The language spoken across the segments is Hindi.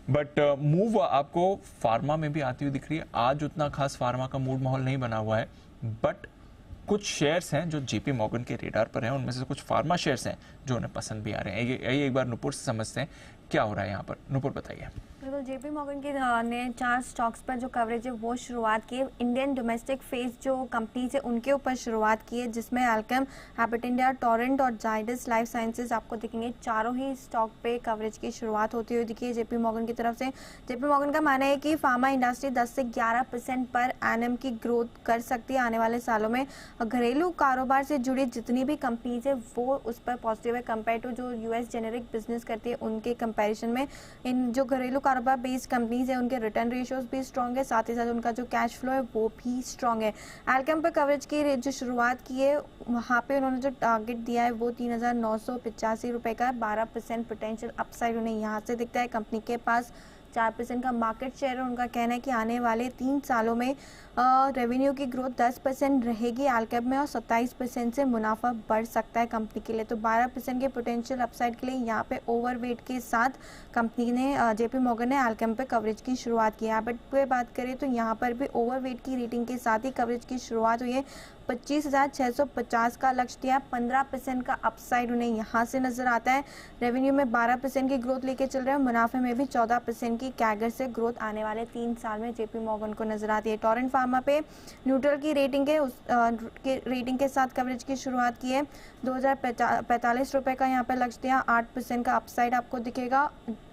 बट मूव आपको फार्मा में भी आती हुई दिख रही है। आज उतना खास फार्मा का मूड माहौल नहीं बना हुआ है, बट कुछ शेयर्स हैं जो जेपी मॉर्गन के रेडार पर हैं, उनमें से कुछ फार्मा शेयर्स हैं जो उन्हें पसंद भी आ रहे हैं। एक बार नुपुर से समझते हैं क्या हो रहा है यहाँ पर। नुपुर बताइए। बिल्कुल, जेपी मॉर्गन के ने 4 स्टॉक्स पर जो कवरेज है वो शुरुआत की है। इंडियन डोमेस्टिक फेस जो कंपनीज है उनके ऊपर शुरुआत की है, जिसमें एल्केम, हैबिट इंडिया, टोरेंट और जाइडस लाइफ साइंसेज आपको दिखेंगे। चारों ही स्टॉक पे कवरेज की शुरुआत होती हुई दिखी है जेपी मॉर्गन की तरफ से। जेपी मॉर्गन का मानना है कि फार्मा इंडस्ट्री 10 से 11% पर एनएम की ग्रोथ कर सकती है आने वाले सालों में। घरेलू कारोबार से जुड़ी जितनी भी कंपनीज है वो उस पर पॉजिटिव है कंपेयर टू जो यूएस जेनेरिक बिजनेस करती है उनके कंपेरिजन में। इन जो घरेलू कारोबार बेस्ड कंपनीज है उनके रिटर्न रेशियोज भी स्ट्रॉन्ग है, साथ ही साथ उनका जो कैश फ्लो है वो भी स्ट्रॉन्ग है। एल्केम पर कवरेज की जो शुरुआत की है वहाँ पे उन्होंने जो टारगेट दिया है वो 3,985 रुपये का है। 12% पोटेंशियल अपसाइड उन्हें यहाँ से दिखता है। कंपनी के पास 4% का मार्केट शेयर है। उनका कहना है कि आने वाले 3 सालों में रेवेन्यू की ग्रोथ 10% रहेगी एल्केम में और 27% से मुनाफा बढ़ सकता है कंपनी के लिए। तो 12% के पोटेंशियल अपसाइड के लिए यहाँ पे ओवरवेट के साथ कंपनी ने जेपी मॉर्गन ने एल्केम पे कवरेज की शुरुआत की है। बट पे बात करें तो यहाँ पर भी ओवरवेट की रेटिंग के साथ ही कवरेज की शुरुआत हुई है। 25,650 का लक्ष्य दिया। 15% का अपसाइड उन्हें यहाँ से नजर आता है। रेवेन्यू में 12% की ग्रोथ लेके चल रहे हैं। मुनाफे में भी 14% की कैगर से ग्रोथ आने वाले 3 साल में जेपी मॉर्गन को नजर आती है। टोरेंट फार्मा पे न्यूट्रल की रेटिंग है, के रेटिंग के साथ कवरेज की शुरुआत की है। 2,045 रुपये का यहाँ पे लक्ष्य दिया। 8% का अपसाइड आपको दिखेगा।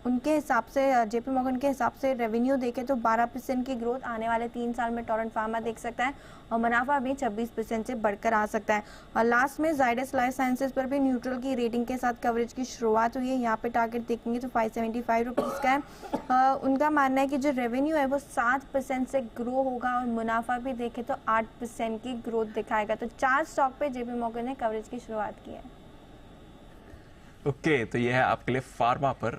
उनके हिसाब से जेपी मॉर्गन के हिसाब से रेवेन्यू देखें तो 12% की ग्रोथ आने वाले 3 साल में टोरेंट फार्मा देख सकता है और मुनाफा भी 26% से बढ़कर आ सकता है। और लास्ट में जाइडस लाइफ साइंसेज पर भी न्यूट्रल की रेटिंग के साथ कवरेज की शुरुआत हुई है। यहाँ पे टारगेट देखेंगे तो 575 रुपीज़ का है। उनका मानना है कि जो रेवेन्यू है वो 7% से ग्रो होगा और मुनाफा भी देखें तो 8% की ग्रोथ दिखाएगा। तो 4 स्टॉक पे जेपी मॉर्गन ने कवरेज की शुरुआत की है। ओके, तो ये है आपके लिए फार्मा पर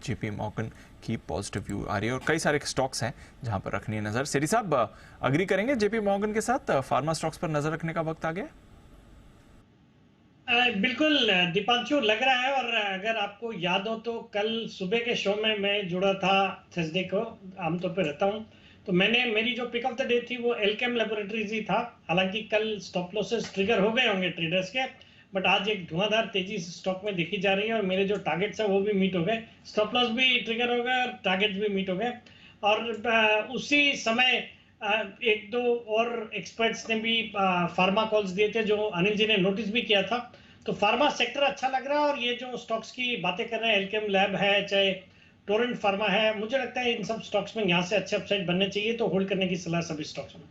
जेपी मॉर्गन की पॉजिटिव व्यू आ रही है और कई सारे स्टॉक्स हैं जहां पर रखनी है नजर। सेठी साहब अग्री करेंगे जेपी मॉर्गन के साथ, फार्मा स्टॉक्स पर नजर रखने का वक्त आ गया? बिल्कुल दीपांशु, लग रहा है। और अगर आपको याद हो तो कल सुबह के शो में मैं जुड़ा था, थर्सडे को आमतौर पर रहता हूं, तो मेरी जो पिक ऑफ द डे थी वो एल्केम लैबोरेटरीज ही था। हालांकि कल स्टॉप लॉसेस ट्रिगर हो गए होंगे ट्रेडर्स के, बट आज एक धुआंधार तेजी स्टॉक में देखी जा रही है और मेरे जो टारगेट्स है वो भी मीट हो गए, स्टॉप लॉस भी ट्रिगर हो गए और टारगेट्स भी मीट हो गए। और उसी समय एक दो और एक्सपर्ट्स ने भी फार्मा कॉल्स दिए थे जो अनिल जी ने नोटिस भी किया था। तो फार्मा सेक्टर अच्छा लग रहा है और ये जो स्टॉक्स की बातें कर रहे हैं, एल्केम लैब है चाहे टोरेंट फार्मा है, मुझे लगता है इन सब स्टॉक्स में यहाँ से अच्छे अपसाइड बनने चाहिए, तो होल्ड करने की सलाह सभी स्टॉक्स में।